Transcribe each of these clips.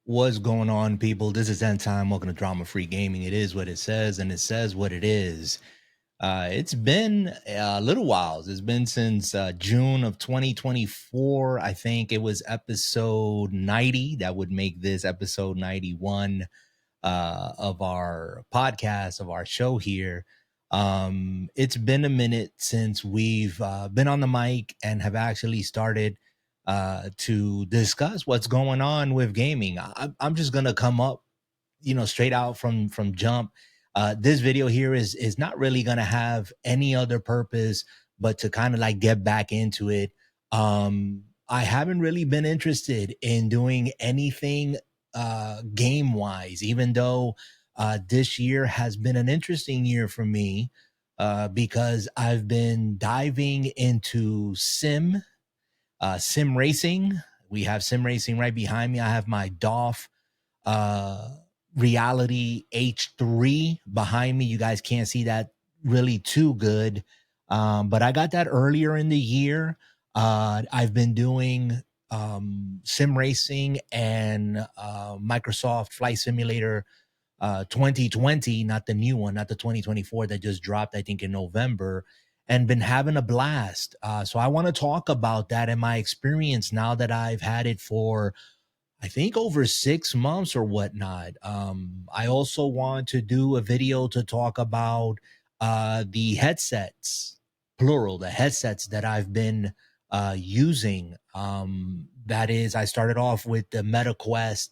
What's going on, people? This is End Time. Welcome to Drama Free Gaming. It is what it says, and it says what it is. It's been a little while. It's been since June of 2024. I think it was episode 90. That would make this episode 91 of our podcast, of our show here. It's been a minute since we've been on the mic and have actually started to discuss what's going on with gaming. I'm just gonna come up, straight out from jump. This video here is not really gonna have any other purpose but to kind of like get back into it. I haven't really been interested in doing anything game wise, even though this year has been an interesting year for me because I've been diving into sim racing. We have sim racing right behind me. I have my DOF Reality H3 behind me. You guys can't see that really too good, but I got that earlier in the year. I've been doing sim racing and Microsoft Flight Simulator 2020, not the new one, not the 2024 that just dropped, I think, in November, and been having a blast. So I want to talk about that and my experience now that I've had it for, I think, over 6 months or whatnot. I also want to do a video to talk about the headsets, plural, the headsets that I've been using. That is, I started off with the MetaQuest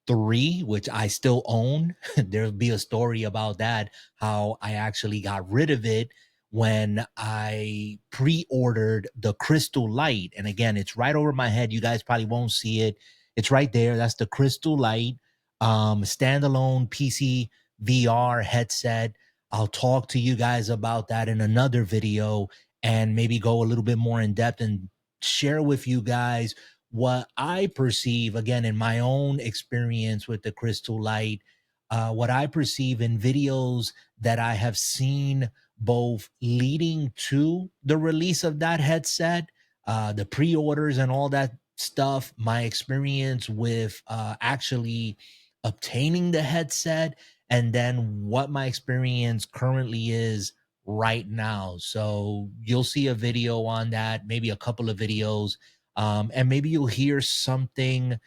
3, which I still own. There'll be a story about that, how I actually got rid of it when I pre-ordered the Crystal Light. And again, it's right over my head. You guys probably won't see it. It's right there. That's the Crystal Light standalone PC VR headset. I'll talk to you guys about that in another video and maybe go a little bit more in depth and share with you guys what I perceive, again, in my own experience with the Crystal Light, what I perceive in videos that I have seen both leading to the release of that headset, the pre-orders and all that stuff, my experience with actually obtaining the headset, and then what my experience currently is right now. So you'll see a video on that, maybe a couple of videos, and maybe you'll hear something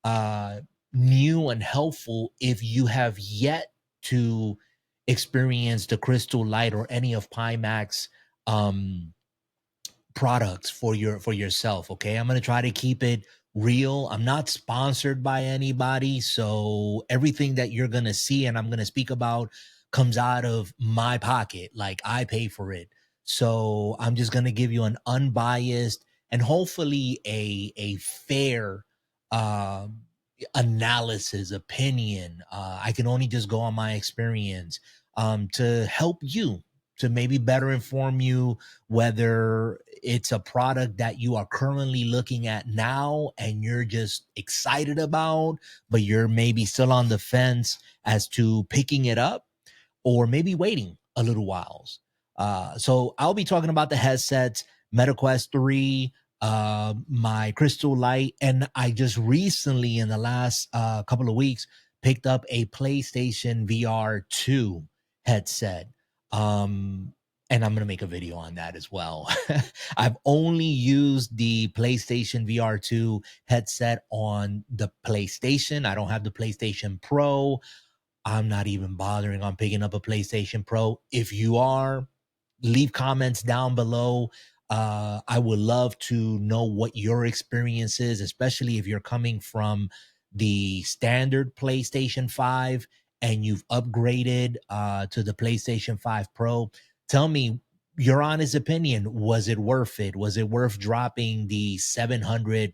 uh, new and helpful if you have yet to experience the Crystal Light or any of Pimax products for yourself. Okay, I'm going to try to keep it real. I'm not sponsored by anybody, so everything that you're going to see and I'm going to speak about comes out of my pocket, like I pay for it. So I'm just going to give you an unbiased and hopefully a fair analysis, opinion. I can only just go on my experience to help you, to maybe better inform you whether it's a product that you are currently looking at now and you're just excited about, but you're maybe still on the fence as to picking it up, or maybe waiting a little whiles. So I'll be talking about the headsets, MetaQuest 3, my Crystal Light, and I just recently, in the last couple of weeks, picked up a PlayStation VR 2 headset. And I'm going to make a video on that as well. I've only used the PlayStation VR 2 headset on the PlayStation. I don't have the PlayStation Pro. I'm not even bothering on picking up a PlayStation Pro. If you are, leave comments down below. I would love to know what your experience is, especially if you're coming from the standard PlayStation 5 and you've upgraded to the PlayStation 5 Pro. Tell me your honest opinion. Was it worth it? Was it worth dropping the $700+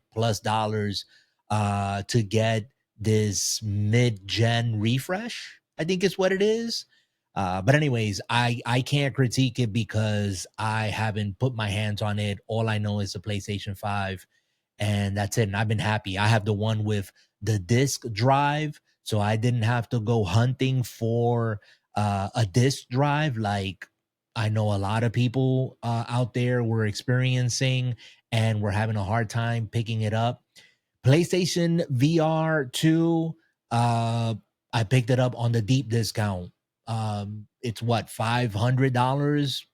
to get this mid-gen refresh? I think is what it is. But anyways, I can't critique it because I haven't put my hands on it. All I know is the PlayStation 5, and that's it. And I've been happy. I have the one with the disc drive, so I didn't have to go hunting for a disc drive like I know a lot of people out there were experiencing and were having a hard time picking it up. PlayStation VR 2, I picked it up on the deep discount. It's what, $500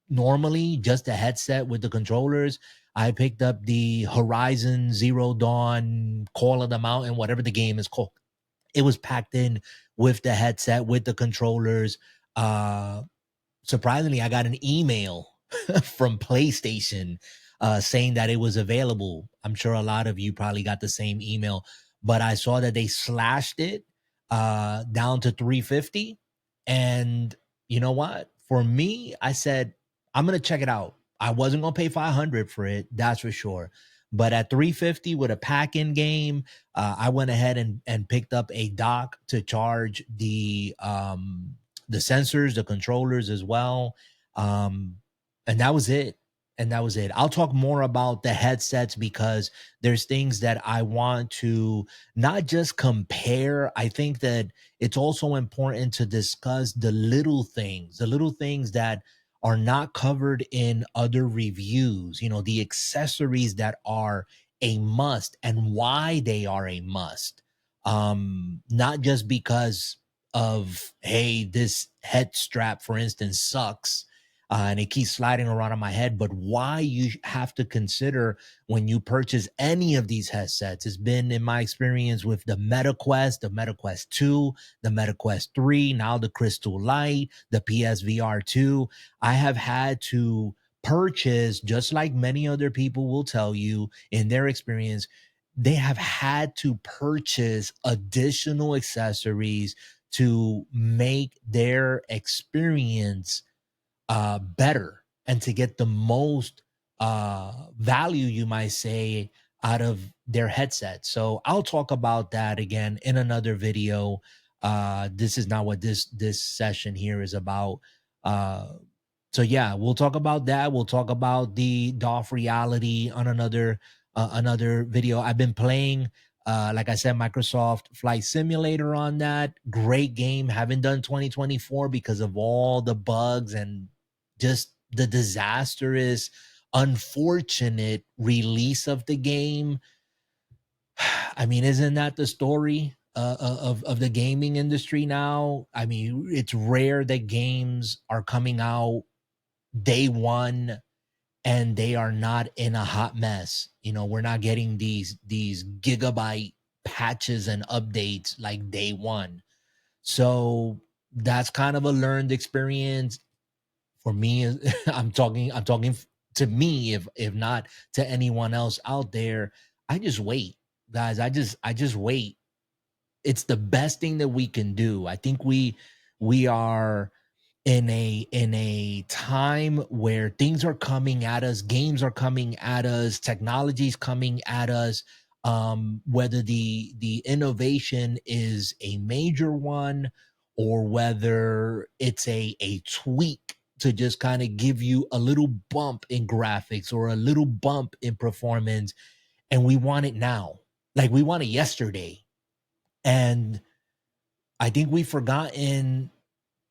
normally, just a headset with the controllers. I picked up the Horizon Zero Dawn Call of the Mountain, whatever the game is called. It was packed in with the headset, with the controllers. Surprisingly, I got an email from PlayStation saying that it was available. I'm sure a lot of you probably got the same email, but I saw that they slashed it down to 350. And you know what? For me, I said I'm gonna check it out. I wasn't gonna pay 500 for it, that's for sure. But at 350 with a pack-in game, I went ahead and picked up a dock to charge the sensors, the controllers as well. Um, and that was it. And that was it. I'll talk more about the headsets because there's things that I want to not just compare. I think that it's also important to discuss the little things that are not covered in other reviews, you know, the accessories that are a must and why they are a must. Not just because of, hey, this head strap, for instance, sucks and it keeps sliding around on my head, but why you have to consider when you purchase any of these headsets. It's been in my experience with the MetaQuest, the MetaQuest 2, the MetaQuest 3, now the Crystal Light, the PSVR 2. I have had to purchase, just like many other people will tell you in their experience, they have had to purchase additional accessories to make their experience better and to get the most value, you might say, out of their headset. So I'll talk about that again in another video. This is not what this session here is about. Uh, so yeah, we'll talk about that. We'll talk about the DOF Reality on another video. I've been playing, like I said, Microsoft Flight Simulator on that. Great game. Haven't done 2024 because of all the bugs and just the disastrous, unfortunate release of the game. I mean, isn't that the story of the gaming industry now? I mean, it's rare that games are coming out day one and they are not in a hot mess. You know, we're not getting these gigabyte patches and updates like day one. So that's kind of a learned experience for me. I'm talking to me, if not to anyone else out there. I just wait, guys. I just wait. It's the best thing that we can do. I think we are in a time where things are coming at us, games are coming at us, technology's coming at us. Whether the innovation is a major one or whether it's a tweak to just kind of give you a little bump in graphics or a little bump in performance, and we want it now, like we want it yesterday. And I think we've forgotten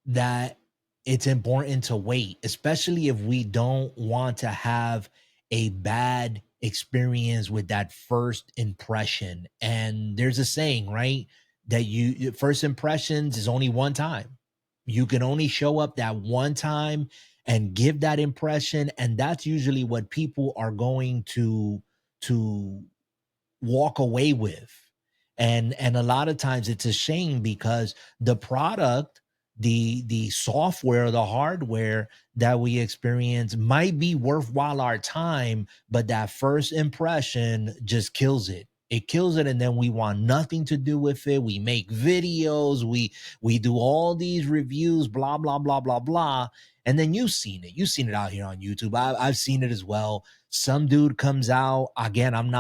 that it's important to wait, especially if we don't want to have a bad experience with that first impression. And there's a saying, right? That first impressions is only one time. You can only show up that one time and give that impression. And that's usually what people are going to walk away with. And a lot of times it's a shame because the product, the software, the hardware that we experience might be worthwhile our time, but that first impression just kills it. It kills it, and then we want nothing to do with it. We make videos, we do all these reviews, blah blah blah blah blah, and then you've seen it out here on YouTube. I've seen it as well. Some dude comes out again. I'm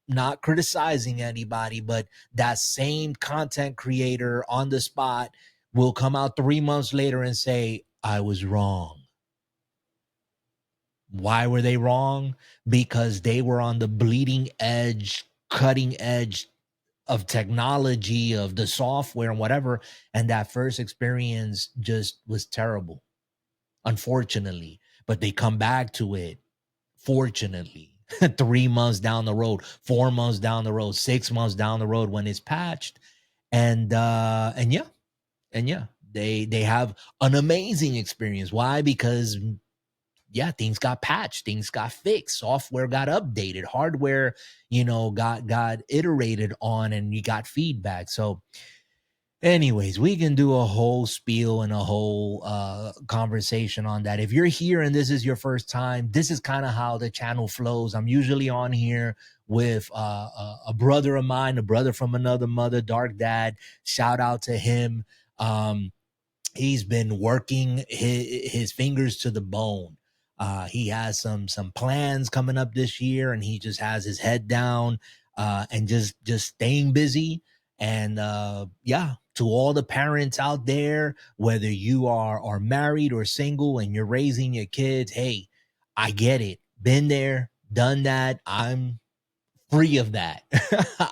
not criticizing anybody, but that same content creator on the spot will come out 3 months later and say, I was wrong. Why were they wrong? Because they were on the bleeding edge, cutting edge of technology, of the software and whatever. And that first experience just was terrible, unfortunately. But they come back to it, fortunately. 3 months down the road, 4 months down the road, 6 months down the road when it's patched. And yeah, they have an amazing experience. Why? Because yeah, things got patched, things got fixed, software got updated, hardware, got iterated on, and you got feedback. So anyways, we can do a whole spiel and a whole conversation on that. If you're here and this is your first time, this is kind of how the channel flows. I'm usually on here with a brother of mine, a brother from another mother, Dark Dad. Shout out to him. He's been working his fingers to the bone. He has some plans coming up this year, and he just has his head down and just staying busy. And yeah, to all the parents out there, whether you are married or single and you're raising your kids, hey, I get it. Been there, done that. I'm free of that.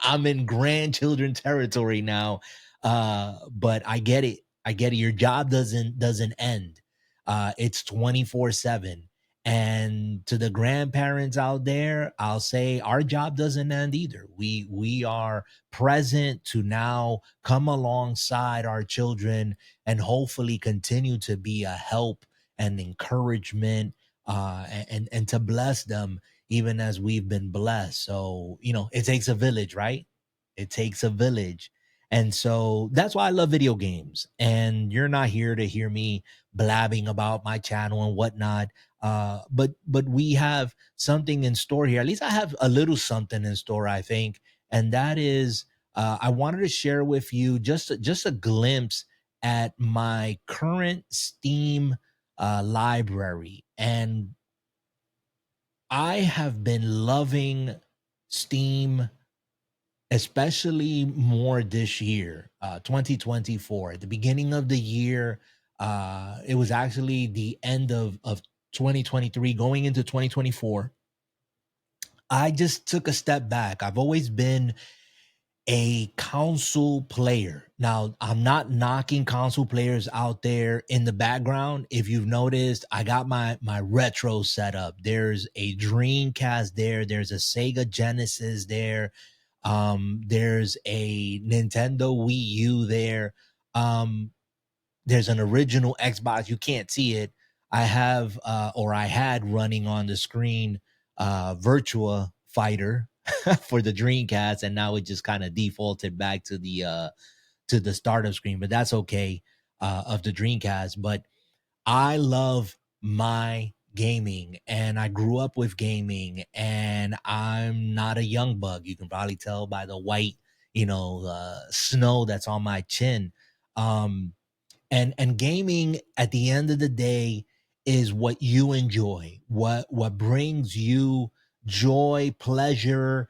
I'm in grandchildren territory now. But I get it. I get it. Your job doesn't end. It's 24/7. And to the grandparents out there, I'll say our job doesn't end either. We are present to now come alongside our children and hopefully continue to be a help and encouragement, and to bless them even as we've been blessed. So, it takes a village, right? It takes a village. And so that's why I love video games. And you're not here to hear me blabbing about my channel and whatnot. But we have something in store here. At least I have a little something in store, I think. And that is, I wanted to share with you just a glimpse at my current Steam library. And I have been loving Steam, especially more this year, 2024. At the beginning of the year, it was actually the end of 2023, going into 2024. I just took a step back. I've always been a console player. Now, I'm not knocking console players out there in the background. If you've noticed, I got my retro setup. There's a Dreamcast there. There's a Sega Genesis there. There's a Nintendo Wii U there. There's an original Xbox. You can't see it. I have or I had running on the screen Virtua Fighter for the Dreamcast, and now it just kind of defaulted back to the startup screen, but that's okay, of the Dreamcast. But I love my gaming, and I grew up with gaming, and I'm not a young bug. You can probably tell by the white, snow that's on my chin. Um, and gaming at the end of the day is what you enjoy, what brings you joy, pleasure.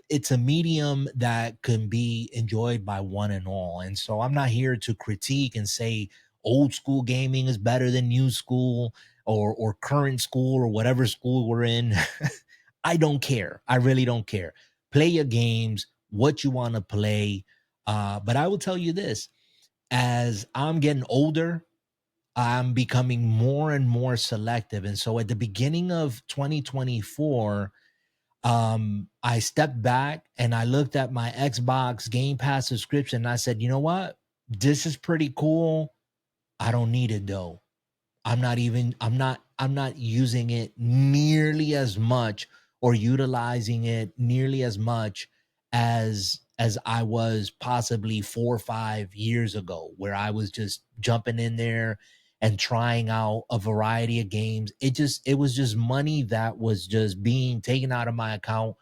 It's a medium that can be enjoyed by one and all. And so I'm not here to critique and say old school gaming is better than new school, or current school, or whatever school we're in. I don't care. I really don't care. Play your games, what you want to play. But I will tell you this: as I'm getting older, I'm becoming more and more selective. And so at the beginning of 2024, I stepped back and I looked at my Xbox Game Pass subscription, and I said, you know what? This is pretty cool. I don't need it though. I'm not using it nearly as much, or utilizing it nearly as much as I was possibly 4 or 5 years ago, where I was just jumping in there and trying out a variety of games. It was just money that was just being taken out of my account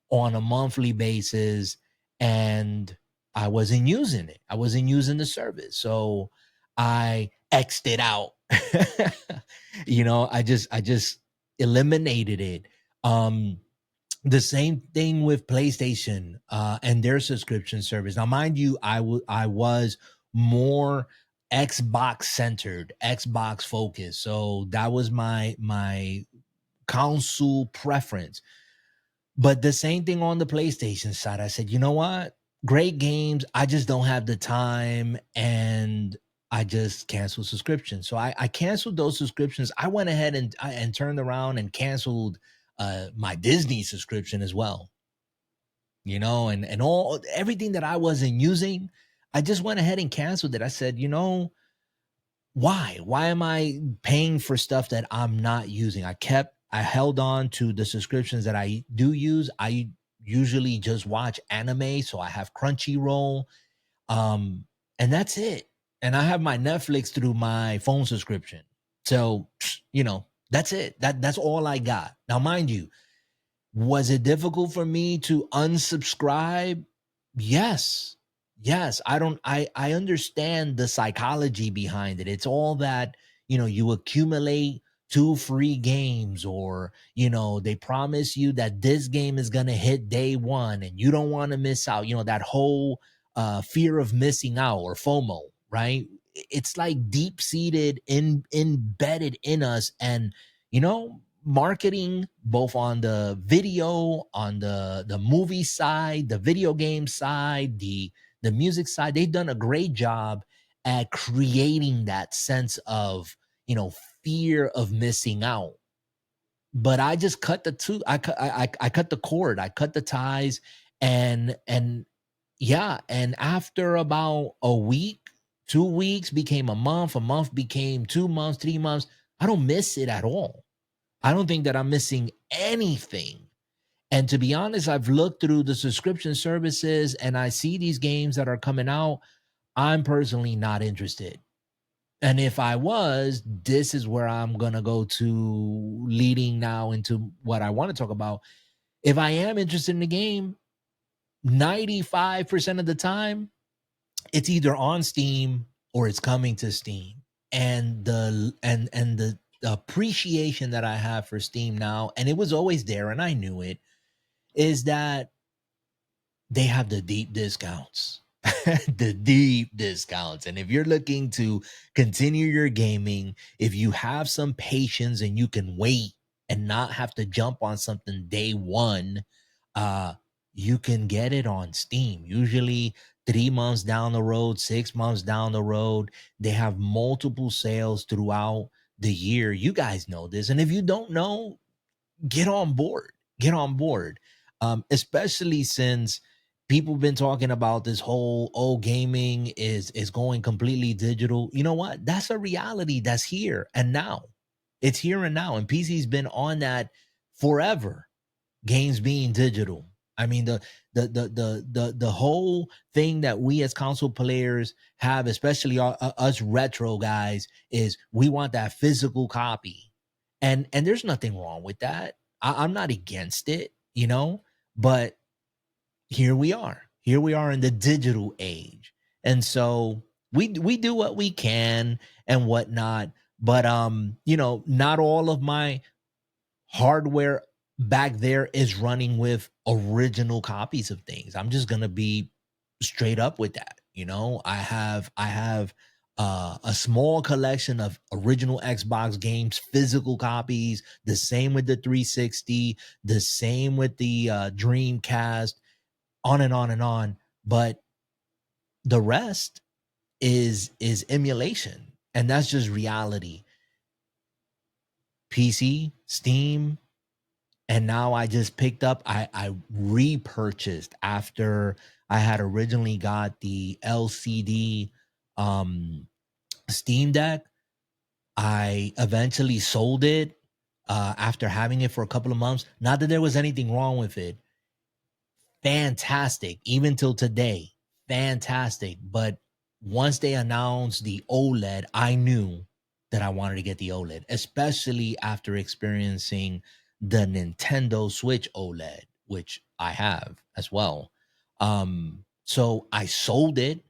on a monthly basis, and I wasn't using it. I wasn't using the service. So I X'd it out. I just eliminated it. The same thing with PlayStation and their subscription service. Now, mind you, I was more Xbox centered, Xbox focused. So that was my console preference. But the same thing on the PlayStation side. I said, you know what? Great games. I just don't have the time, and I just canceled subscriptions. So I canceled those subscriptions. I went ahead and turned around and canceled my Disney subscription as well, and all everything that I wasn't using, I just went ahead and canceled it. I said, why am I paying for stuff that I'm not using? I held on to the subscriptions that I do use. I usually just watch anime, so I have Crunchyroll, um, and that's it. And I have my Netflix through my phone subscription. So, that's it. That's all I got. Now, mind you, was it difficult for me to unsubscribe? Yes. Yes, I understand the psychology behind it. It's all that, you accumulate two free games, or, they promise you that this game is going to hit day 1 and you don't want to miss out, that whole fear of missing out, or FOMO, right? It's like deep seated embedded in us. And marketing, both on the video, on the movie side, the video game side, the music side, they've done a great job at creating that sense of, fear of missing out. But I just cut the two. I cut the cord. I cut the ties, and yeah. And after about a week, 2 weeks became a month became 2 months, 3 months. I don't miss it at all. I don't think that I'm missing anything. And to be honest, I've looked through the subscription services and I see these games that are coming out. I'm personally not interested. And if I was, this is where I'm going to go to, leading now into what I want to talk about. If I am interested in the game, 95% of the time, it's either on Steam or it's coming to Steam. And the appreciation that I have for Steam now, and it was always there and I knew it, is that they have the deep discounts. The deep discounts. And if you're looking to continue your gaming, if you have some patience and you can wait and not have to jump on something day 1, you can get it on Steam. Usually 3 months down the road, 6 months down the road, they have multiple sales throughout the year. You guys know this. And if you don't know, get on board. Get on board. Especially since people have been talking about this whole, gaming is going completely digital. You know what? That's a reality that's here and now. It's here and now. And PC's been on that forever. Games being digital. I mean, the whole thing that we as console players have, especially us retro guys, is we want that physical copy. And there's nothing wrong with that. I'm not against it, but here we are. Here we are in the digital age. And so we do what we can and whatnot. But not all of my hardware back there is running with original copies of things. I'm just gonna be straight up with that. I have a small collection of original Xbox games, physical copies. The same with the 360, the same with the Dreamcast, on and on and on. But the rest is emulation, and that's just reality. PC, Steam, and now I just picked up, I repurchased after I had originally got the LCD um Steam Deck. I eventually sold it after having it for a couple of months. Not that there was anything wrong with it. Fantastic, even till today. Fantastic. But once they announced the OLED, I knew that I wanted to get the OLED, especially after experiencing the Nintendo Switch OLED, which I have as well. So I sold it,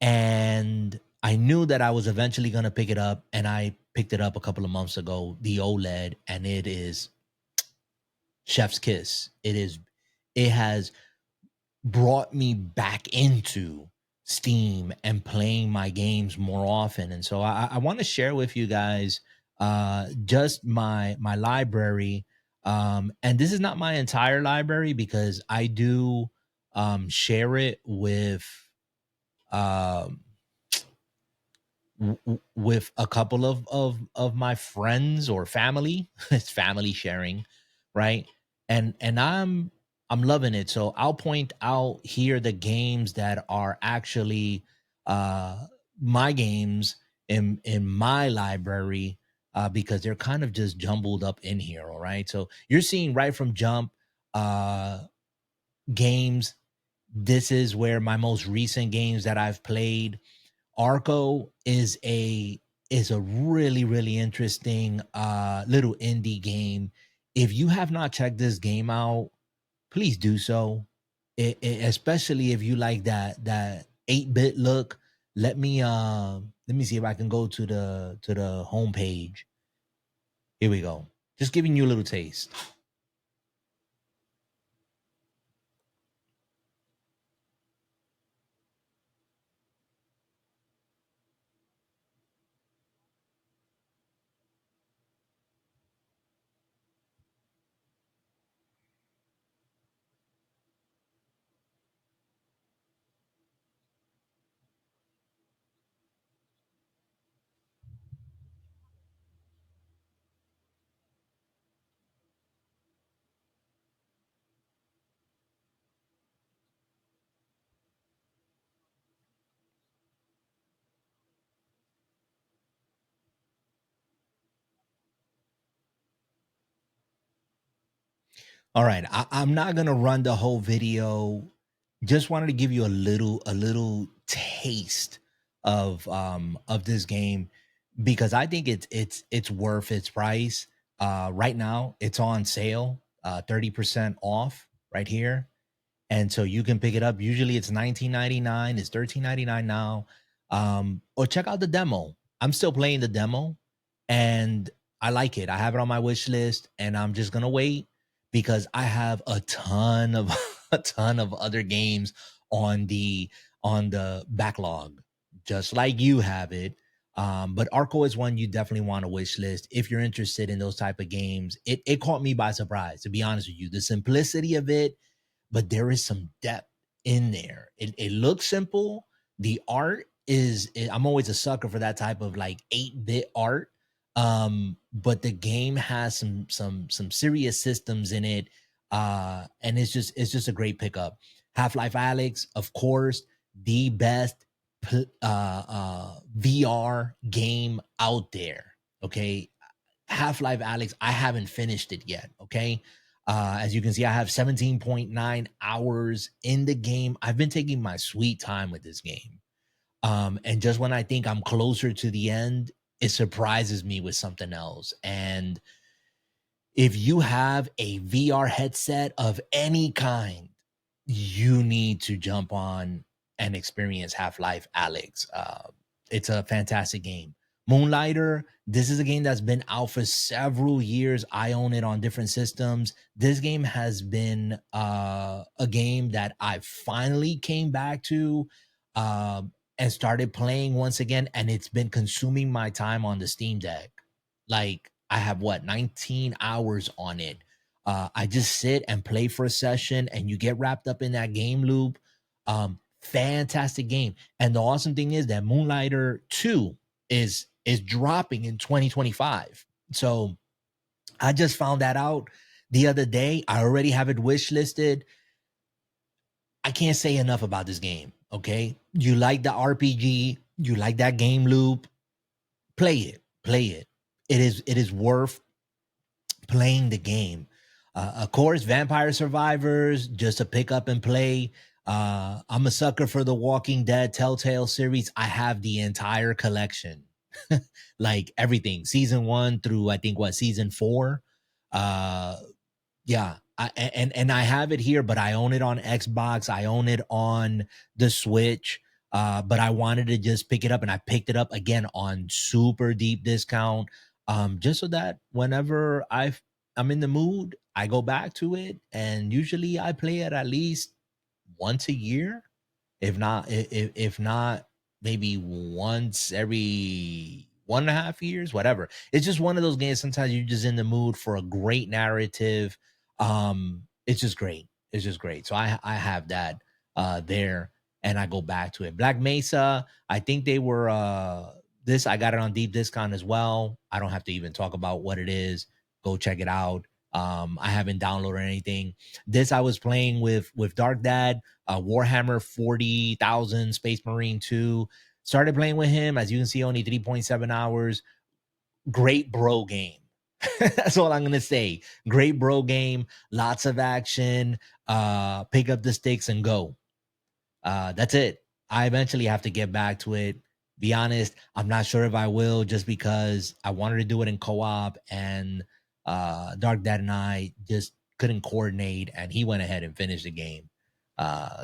and I knew that I was eventually going to pick it up, and I picked it up a couple of months ago, the OLED, and it is chef's kiss. It has brought me back into Steam and playing my games more often. And so I want to share with you guys just my library. And this is not my entire library, because I do share it um, with a couple of my friends or family. It's family sharing. right? And I'm loving it. So I'll point out here the games that are actually uh my games in my library, because they're kind of just jumbled up in here. All right. So you're seeing right from jump uh games. This is where my most recent games that I've played. Arco is a really really interesting little indie game. If you have not checked this game out, please do so. Especially if you like that 8-bit look. Let me see if I can go to the homepage. Here we go. Just giving you a little taste. All right, I'm not gonna run the whole video. Just wanted to give you a little taste of this game, because I think it's worth its price. Right now, it's on sale, 30% off right here, and so you can pick it up. Usually it's 19.99. It's 13.99 now. Or check out the demo. I'm still playing the demo, and I like it. I have it on my wish list, and I'm just gonna wait because I have a ton of a ton of other games on the backlog, just like you have it. But Arco is one you definitely want to wish list if you're interested in those type of games. It caught me by surprise, to be honest with you. The simplicity of it, but there is some depth in there. It looks simple. The art I'm always a sucker for that type of like 8-bit art. But the game has some serious systems in it. And it's just a great pickup. Half-Life Alex, of course, the best VR game out there. Okay, Half-Life Alex, I haven't finished it yet. Okay. As you can see, I have 17.9 hours in the game. I've been taking my sweet time with this game. And just when I think I'm closer to the end, it surprises me with something else. And if you have a VR headset of any kind, you need to jump on and experience Half-Life Alex. It's a fantastic game. Moonlighter, this is a game that's been out for several years. I own it on different systems. This game has been a game that I finally came back to, and started playing once again, and it's been consuming my time on the Steam Deck. Like, I have what, 19 hours on it. I just sit and play for a session, and you get wrapped up in that game loop. Fantastic game. And the awesome thing is that Moonlighter 2 is dropping in 2025. So I just found that out the other day. I already have it wish listed. I can't say enough about this game. Okay. You like the RPG, you like that game loop, play it. Play it. It is worth playing the game. Of course, Vampire Survivors, just to pick up and play. I'm a sucker for the Walking Dead Telltale series. I have the entire collection, like everything, season 1 through I think what, season 4. Uh, yeah, and I have it here, but I own it on Xbox. I own it on the Switch. But I wanted to just pick it up, and I picked it up again on super deep discount. Just so that whenever I'm in the mood, I go back to it, and usually I play it at least once a year, if not maybe once every 1.5 years, whatever. It's just one of those games. Sometimes you're just in the mood for a great narrative. It's just great. It's just great. So I have that there, and I go back to it. Black Mesa, I think they were this. I got it on deep discount as well. I don't have to even talk about what it is. Go check it out. I haven't downloaded anything. This I was playing with Dark Dad, Warhammer 40,000 Space Marine 2. Started playing with him. As you can see, only 3.7 hours. Great bro game. That's all I'm gonna say. Great bro game, lots of action. Pick up the sticks and go. That's it. I eventually have to get back to it. Be honest, I'm not sure if I will, just because I wanted to do it in co-op, and Dark Dad and I just couldn't coordinate, and he went ahead and finished the game.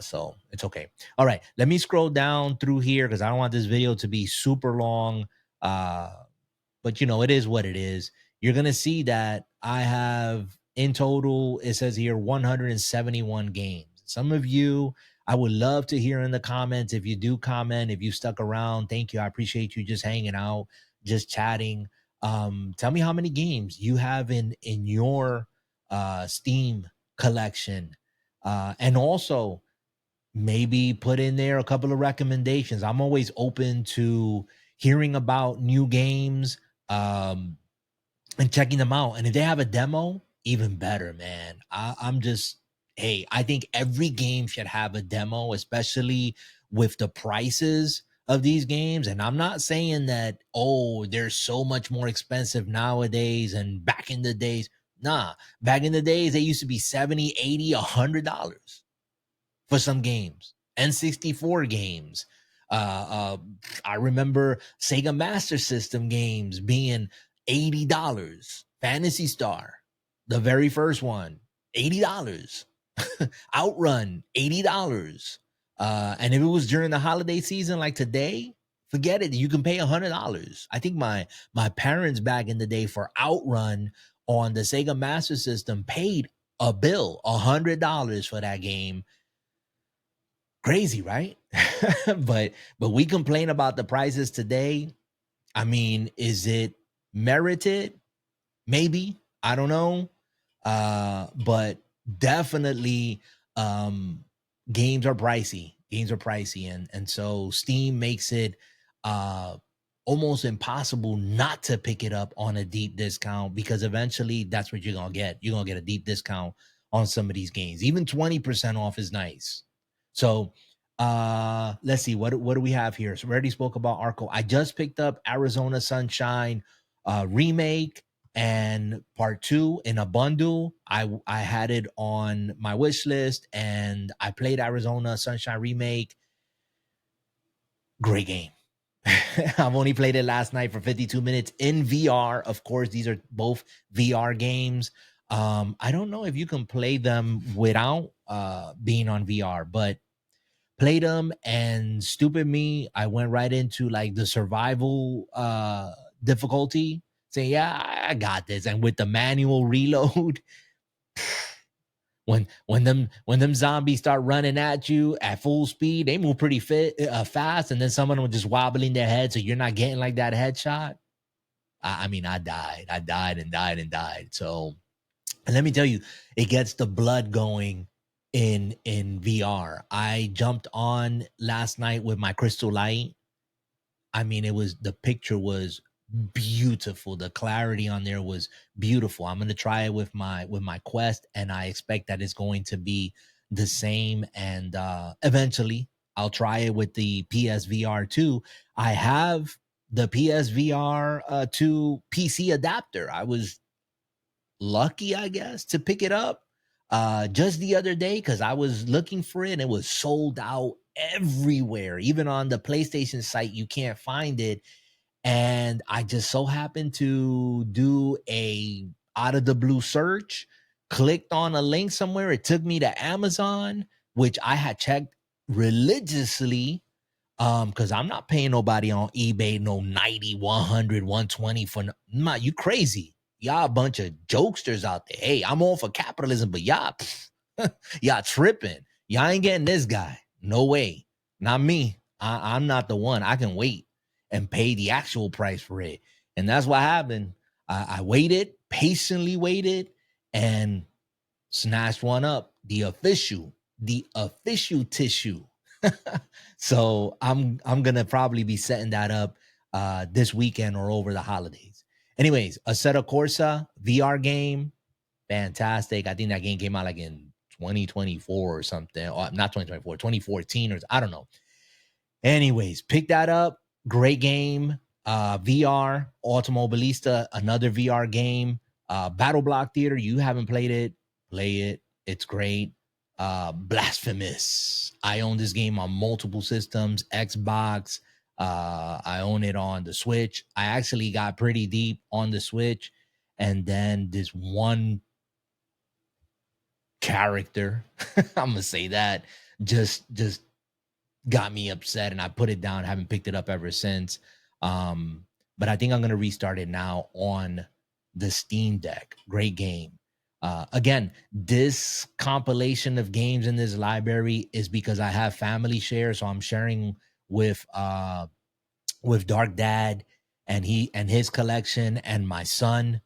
So it's okay. All right, let me scroll down through here because I don't want this video to be super long. But it is what it is. You're going to see that I have in total, it says here 171 games. Some of you, I would love to hear in the comments. If you do comment, if you stuck around, thank you. I appreciate you just hanging out, just chatting. Tell me how many games you have in your Steam collection. And also, maybe put in there a couple of recommendations. I'm always open to hearing about new games, and checking them out. And if they have a demo, even better, man. I'm just, hey, I think every game should have a demo, especially with the prices of these games. And I'm not saying that, oh, they're so much more expensive nowadays and back in the days. Nah, back in the days, they used to be 70, 80, $100 for some games. N64 games. I remember Sega Master System games being $80. Phantasy Star, the very first one, $80. Outrun, $80. And if it was during the holiday season like today, forget it. You can pay $100. I think my parents back in the day for Outrun on the Sega Master System paid a bill, $100 for that game. Crazy, right? but we complain about the prices today. I mean, is it merited? Maybe. I don't know. But definitely games are pricey. Games are pricey. And so Steam makes it almost impossible not to pick it up on a deep discount, because eventually that's what you're gonna get. You're gonna get a deep discount on some of these games. Even 20% off is nice. So let's see, what do we have here? So we already spoke about Arco. I just picked up Arizona Sunshine remake and part 2 in a bundle. I had it on my wish list, and I played Arizona Sunshine remake. Great game. I've only played it last night for 52 minutes in VR. Of course, these are both VR games. I don't know if you can play them without being on VR, but played them, and stupid me, I went right into like the survival difficulty, saying, yeah, I got this. And with the manual reload, when them zombies start running at you at full speed, they move pretty fast, and then some of them just wobbling their head, so you're not getting like that headshot. I mean, I died and died. So, and let me tell you, it gets the blood going in VR. I jumped on last night with my crystal light. I mean, the picture was beautiful. The clarity on there was beautiful. I'm going to try it with my Quest, and I expect that it's going to be the same. And eventually I'll try it with the PSVR 2. I have the PSVR 2 PC adapter. I was lucky, I guess, to pick it up just the other day, because I was looking for it and it was sold out everywhere. Even on the PlayStation site, you can't find it. And I just so happened to do a out of the blue search, clicked on a link somewhere. It took me to Amazon, which I had checked religiously, because I'm not paying nobody on eBay no 90, 100, 120 for you crazy. Y'all a bunch of jokesters out there. Hey, I'm all for capitalism, but y'all tripping. Y'all ain't getting this guy. No way. Not me. I'm not the one. I can wait and pay the actual price for it. And that's what happened. I waited, patiently waited, and snatched one up. The official tissue. So I'm gonna probably be setting that up this weekend or over the holidays. Anyways, Assetto Corsa VR game, fantastic. I think that game came out like in 2024 or something, or not 2024, 2014, or I don't know. Anyways, pick that up. Great game. VR, Automobilista, another VR game. Battle Block Theater, you haven't played it, play it. It's great. Blasphemous. I own this game on multiple systems, Xbox. I own it on the Switch. I actually got pretty deep on the Switch. And then this one character, I'm gonna say that, just got me upset, and I put it down. Haven't picked it up ever since. But I think I'm gonna restart it now on the Steam Deck. Great game. Again, this compilation of games in this library is because I have family share, so I'm sharing with Dark Dad and his collection, and my son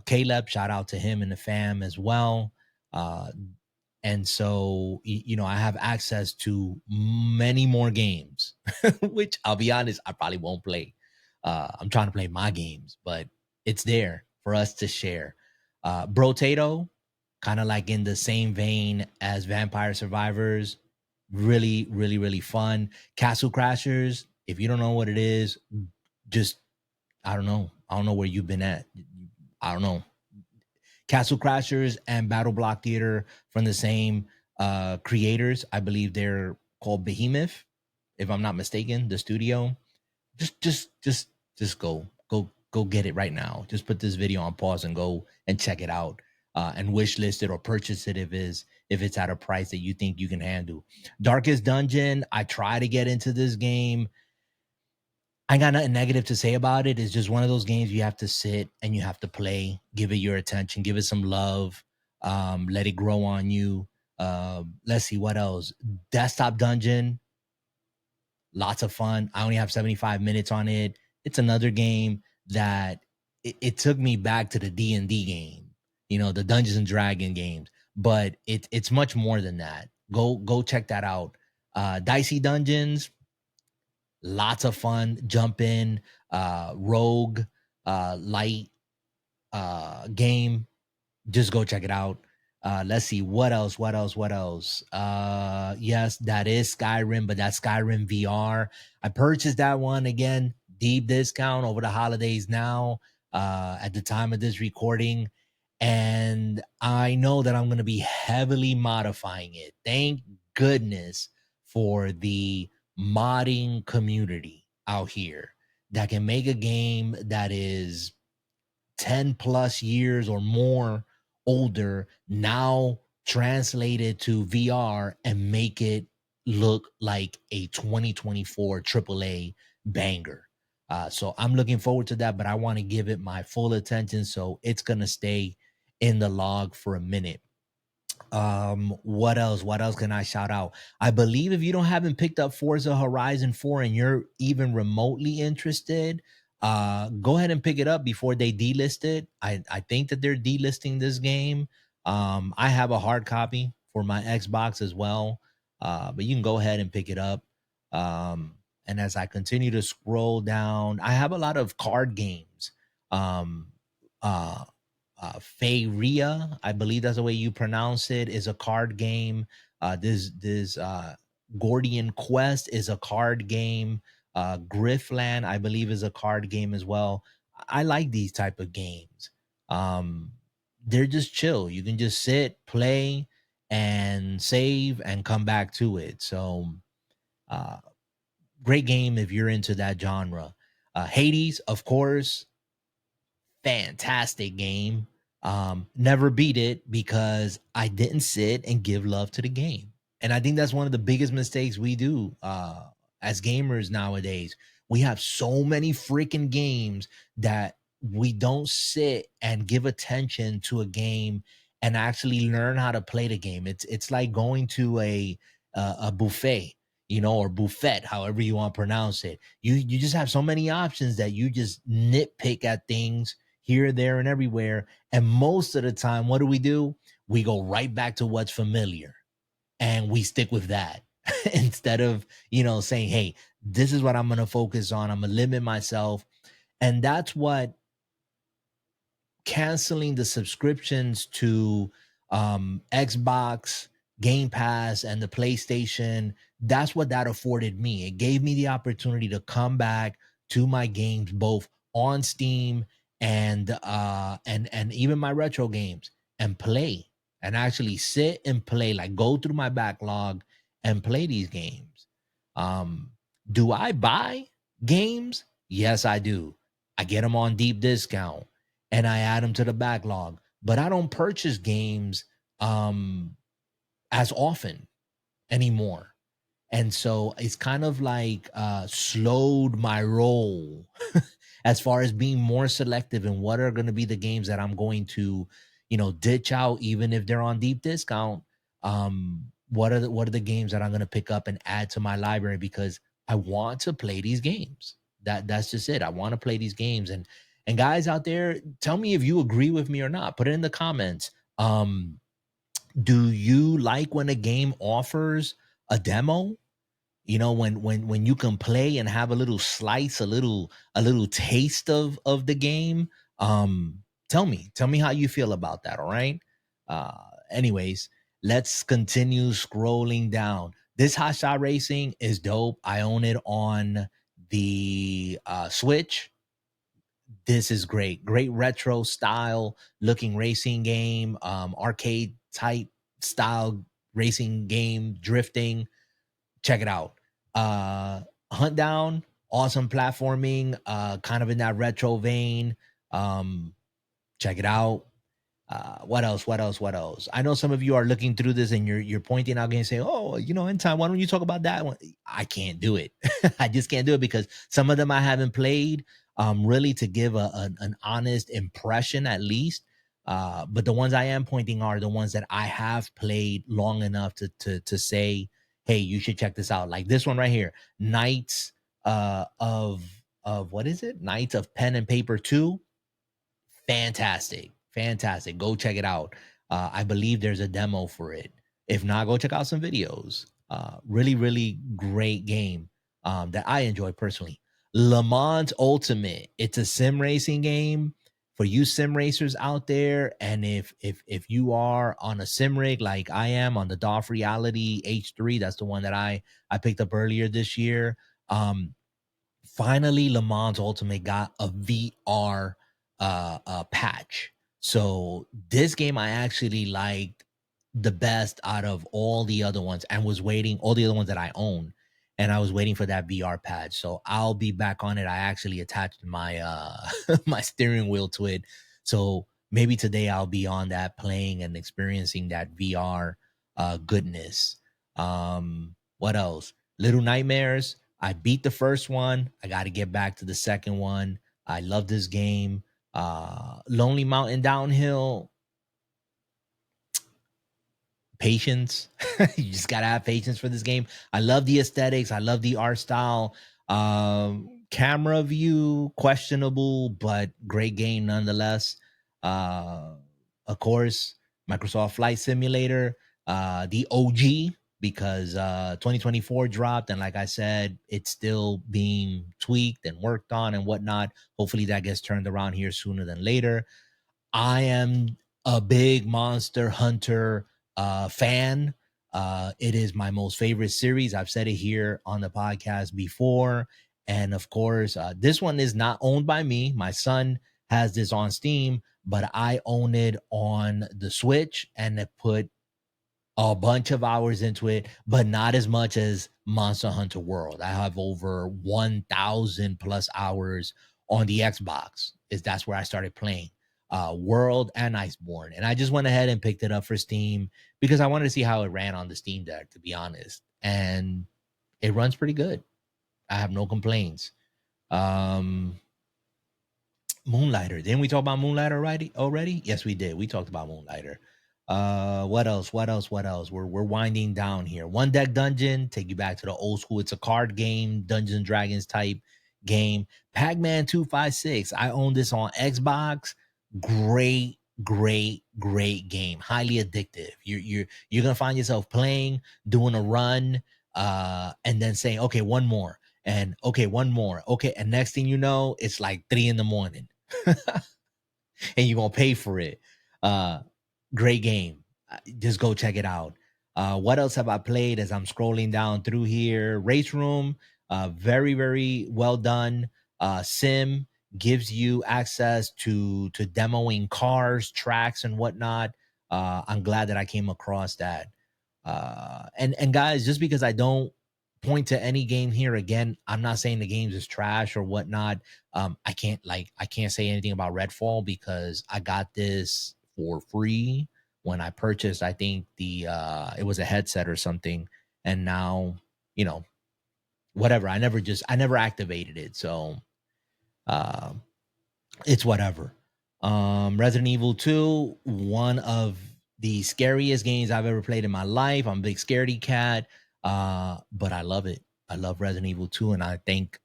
Caleb. Shout out to him and the fam as well. Uh, and so I have access to many more games, which I'll be honest, I probably won't play. I'm trying to play my games, but it's there for us to share. Brotato, kind of like in the same vein as Vampire Survivors, really, really, really fun. Castle Crashers, if you don't know what it is, just I don't know where you've been at. I don't know. Castle Crashers and Battle Block Theater from the same creators. I believe they're called Behemoth, if I'm not mistaken. The studio. Just go get it right now. Just put this video on pause and go and check it out, and wish list it or purchase it if it's at a price that you think you can handle. Darkest Dungeon. I try to get into this game. I got nothing negative to say about it. It's just one of those games you have to sit and you have to play, give it your attention, give it some love, let it grow on you. Let's see what else. Desktop Dungeon, lots of fun. I only have 75 minutes on it. It's another game that it took me back to the D&D game, the Dungeons and Dragon games, but it's much more than that. Go check that out. Dicey Dungeons, lots of fun. Jump in, rogue, light game. Just go check it out. Let's see what else. Yes, that is Skyrim, but that's Skyrim VR. I purchased that one again, deep discount over the holidays now, at the time of this recording. And I know that I'm going to be heavily modifying it. Thank goodness for the modding community out here that can make a game that is 10 plus years or more older now translated to VR and make it look like a 2024 AAA banger. So I'm looking forward to that, but I want to give it my full attention. So it's going to stay in the log for a minute. What else can I shout out? I believe if you haven't picked up Forza Horizon 4 and you're even remotely interested, go ahead and pick it up before they delist it. I think that they're delisting this game. I have a hard copy for my Xbox as well, but you can go ahead and pick it up. And as I continue to scroll down, I have a lot of card games. um uh Feyria, I believe that's the way you pronounce it, is a card game. This Gordian Quest is a card game. Griffland, I believe, is a card game as well. I like these type of games. They're just chill. You can just sit, play, and save, and come back to it. So, uh, great game if you're into that genre. Hades, of course, fantastic game. Never beat it because I didn't sit and give love to the game. And I think that's one of the biggest mistakes we do as gamers nowadays. We have so many freaking games that we don't sit and give attention to a game and actually learn how to play the game. It's like going to a buffet, or buffet, however you want to pronounce it. You just have so many options that you just nitpick at things here, there, and everywhere. And most of the time, what do? We go right back to what's familiar and we stick with that instead of, saying, hey, this is what I'm going to focus on. I'm going to limit myself. And that's what canceling the subscriptions to Xbox, Game Pass, and the PlayStation, that's what that afforded me. It gave me the opportunity to come back to my games both on Steam and even my retro games and play and actually sit and play, like go through my backlog and play these games. Um, do I buy games? Yes, I do. I get them on deep discount and I add them to the backlog, but I don't purchase games um as often anymore. And so it's kind of like slowed my roll as far as being more selective in what are going to be the games that I'm going to, ditch out even if they're on deep discount. What are the games that I'm going to pick up and add to my library because I want to play these games. That's just it. I want to play these games. And guys out there, tell me if you agree with me or not. Put it in the comments. Do you like when a game offers a demo? When you can play and have a little slice, a little taste of the game. Tell me how you feel about that. All right. Anyways, let's continue scrolling down. This hot shot racing is dope. I own it on the Switch. This is great retro style looking racing game, arcade type style racing game, drifting. Check it out. Hunt Down, awesome platforming, kind of in that retro vein. Check it out. What else? What else? What else? I know some of you are looking through this and you're pointing out and saying, "Oh, in time, why don't you talk about that one?" I can't do it. I just can't do it because some of them I haven't played. Really to give an honest impression at least. But the ones I am pointing are the ones that I have played long enough to say, "Hey, you should check this out." Like this one right here, Knights of what is it? Knights of Pen and Paper 2. Fantastic. Go check it out. I believe there's a demo for it. If not, go check out some videos. Really great game that I enjoy personally. Le Mans Ultimate. It's a sim racing game for you sim racers out there. And if you are on a sim rig like I am on the DOF Reality H3, that's the one that I picked up earlier this year. Finally, Le Mans Ultimate got a VR patch. So this game I actually liked the best out of all the other ones and was waiting, all the other ones that I own. And I was waiting for that VR patch. So I'll be back on it. I actually attached my my steering wheel to it. So maybe today I'll be on that playing and experiencing that VR goodness. What else? Little Nightmares. I beat the first one. I got to get back to the second one. I love this game. Lonely Mountain Downhill. Patience. You just gotta have patience for this game. I love the aesthetics. I love the art style. Camera view questionable, but great game nonetheless. Uh, of course, Microsoft Flight Simulator, the OG, because 2024 dropped, and like I said, it's still being tweaked and worked on and whatnot. Hopefully, that gets turned around here sooner than later. I am a big Monster Hunter fan. It is my most favorite series. I've said it here on the podcast before. And of course, this one is not owned by me. My son has this on Steam, but I own it on the Switch and it put a bunch of hours into it, but not as much as Monster Hunter World. I have over 1,000 plus hours on the Xbox. That's where I started playing World and Iceborne. And I just went ahead and picked it up for Steam because I wanted to see how it ran on the Steam Deck, to be honest. And it runs pretty good. I have no complaints. Um, Moonlighter. Didn't we talk about Moonlighter already? Yes, we did. We talked about Moonlighter. What else? What else? We're winding down here. One Deck Dungeon, take you back to the old school. It's a card game, Dungeons and Dragons type game. Pac-Man 256. I own this on Xbox. Great game. Highly addictive. You're gonna find yourself playing, doing a run, and then saying, okay, one more. And okay, one more. Okay. And next thing you know, it's like 3 a.m. and you're gonna pay for it. Uh, Great game. Just go check it out. What else have I played as I'm scrolling down through here? Race Room, very very well done. Sim gives you access to demoing cars, tracks, and whatnot. I'm glad that I came across that. And guys, just because I don't point to any game here again, I'm not saying the games is trash or whatnot. I can't say anything about Redfall because I got this for free when I purchased. I think the it was a headset or something, and now you know whatever. I never activated it, so uh, it's whatever. Resident Evil 2, one of the scariest games I've ever played in my life. I'm a big scaredy cat, but I love it. I love Resident Evil 2, and I thank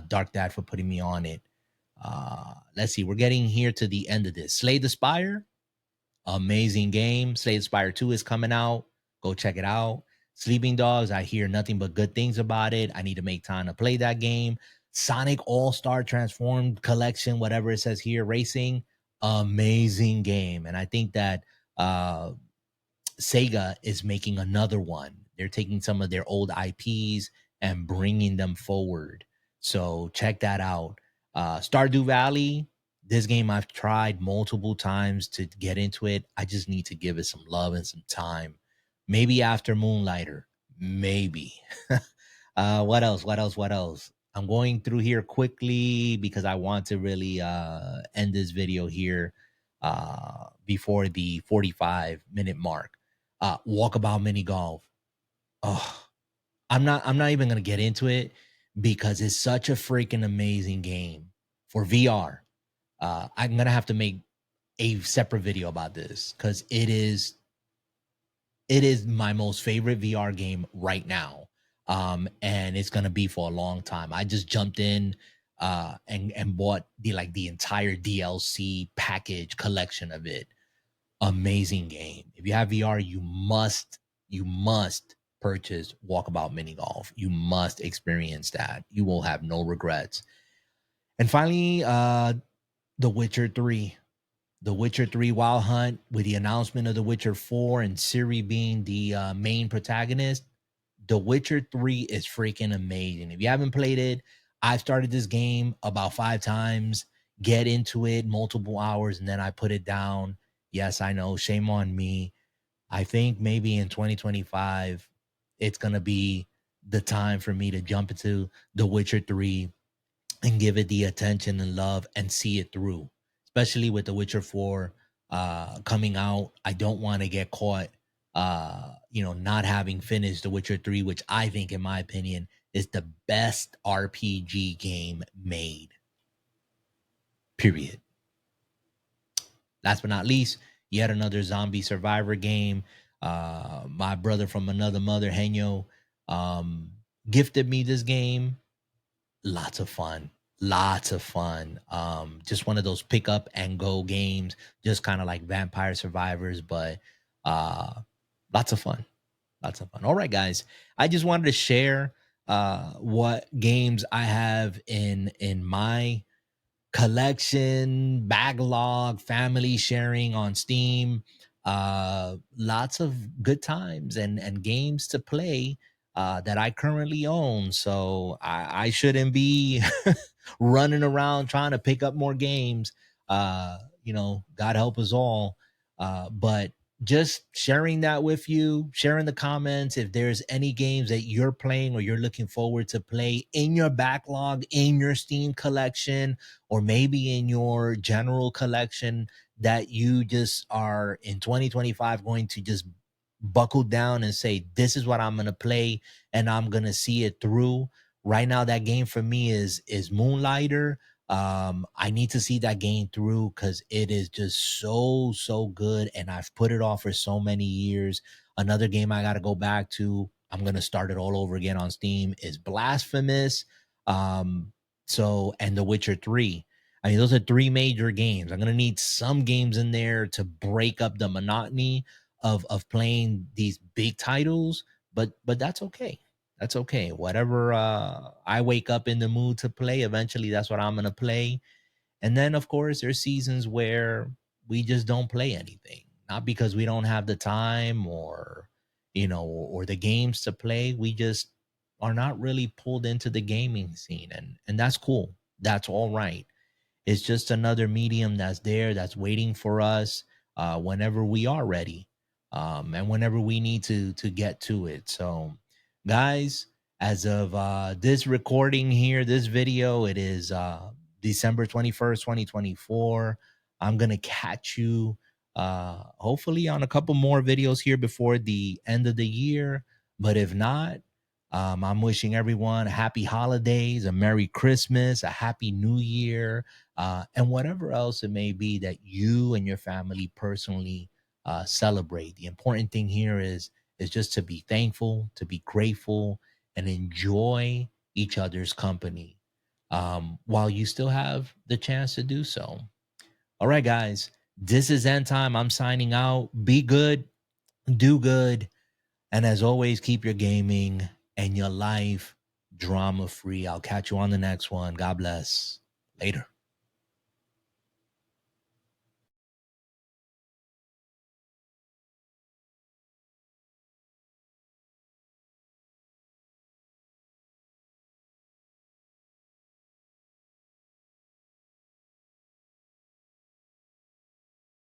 Dark Dad for putting me on it. Let's see, we're getting here to the end of this. Slay the Spire, amazing game. Slay the Spire 2 is coming out. Go check it out. Sleeping Dogs, I hear nothing but good things about it. I need to make time to play that game. Sonic All Star Transformed Collection, whatever it says here, racing, amazing game. And I think that Sega is making another one. They're taking some of their old IPs and bringing them forward. So check that out. Stardew Valley, this game I've tried multiple times to get into it. I just need to give it some love and some time. Maybe after Moonlighter. Maybe. What else? What else? What else? I'm going through here quickly because I want to really end this video here before the 45-minute mark. Walkabout Mini Golf. Oh, I'm not even gonna get into it because it's such a freaking amazing game for VR. I'm gonna have to make a separate video about this because it is my most favorite VR game right now. And it's gonna be for a long time. I just jumped in and bought the entire DLC package collection of it. Amazing game. If you have VR, you must purchase Walkabout Mini Golf. You must experience that. You will have no regrets. And finally, The Witcher 3. The Witcher 3 Wild Hunt, with the announcement of The Witcher 4 and Ciri being the main protagonist. The Witcher 3 is freaking amazing. If you haven't played it, I've started this game about 5 times, get into it multiple hours, and then I put it down. Yes, I know, shame on me. I think maybe in 2025, it's going to be the time for me to jump into The Witcher 3 and give it the attention and love and see it through, especially with The Witcher 4 coming out. I don't want to get caught, not having finished The Witcher 3, which I think, in my opinion, is the best RPG game made. Period. Last but not least, yet another zombie survivor game. My brother from another mother, Henyo, gifted me this game. Lots of fun. Lots of fun. Just one of those pick up and go games, just kind of like Vampire Survivors, but lots of fun. Lots of fun. All right, guys. I just wanted to share what games I have in my collection, backlog, family sharing on Steam. Lots of good times and games to play that I currently own. So I shouldn't be running around trying to pick up more games. God help us all. But just sharing that with you, sharing the comments. If there's any games that you're playing or you're looking forward to play in your backlog, in your Steam collection, or maybe in your general collection that you just are in 2025 going to just buckle down and say, this is what I'm going to play and I'm going to see it through. Right now, that game for me is Moonlighter. I need to see that game through because it is just so good, and I've put it off for so many years. Another game I got to go back to, I'm gonna start it all over again on Steam, is Blasphemous. And The Witcher 3. I mean, those are three major games. I'm gonna need some games in there to break up the monotony of playing these big titles, but that's okay. That's okay. Whatever I wake up in the mood to play, eventually that's what I'm gonna play. And then, of course, there's seasons where we just don't play anything, not because we don't have the time or, or the games to play. We just are not really pulled into the gaming scene. And that's cool. That's all right. It's just another medium that's there, that's waiting for us whenever we are ready, and whenever we need to get to it. So, guys, as of this recording here, this video, it is December 21st, 2024. I'm gonna catch you hopefully on a couple more videos here before the end of the year. But if not, I'm wishing everyone happy holidays, a Merry Christmas, a Happy New Year, and whatever else it may be that you and your family personally celebrate. The important thing here is just to be thankful, to be grateful, and enjoy each other's company while you still have the chance to do so. All right, guys, this is End Time. I'm signing out. Be good, do good, and as always, keep your gaming and your life drama free. I'll catch you on the next one. God bless. Later.